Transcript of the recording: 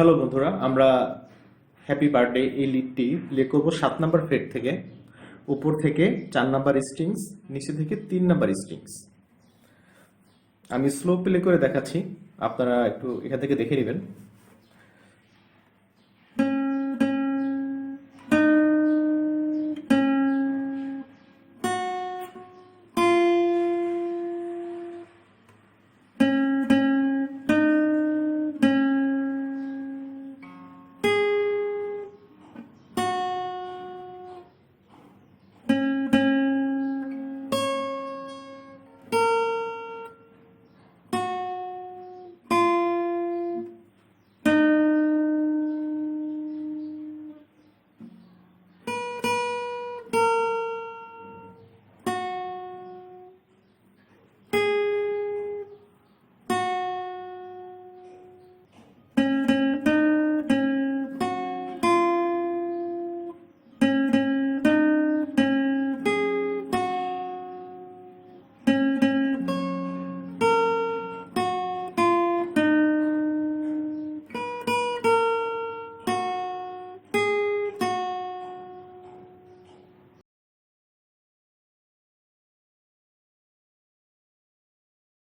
Hello বন্ধুরা, আমরা happy birthday এই লিডটি প্লে করব 7 নাম্বার ফ্রেট থেকে। উপর থেকে 4 নাম্বার স্ট্রিংস, নিচে থেকে 3 নাম্বার স্ট্রিংস। আমি স্লো প্লে করে দেখাচ্ছি, আপনারা একটু এখান থেকে দেখে নেবেন।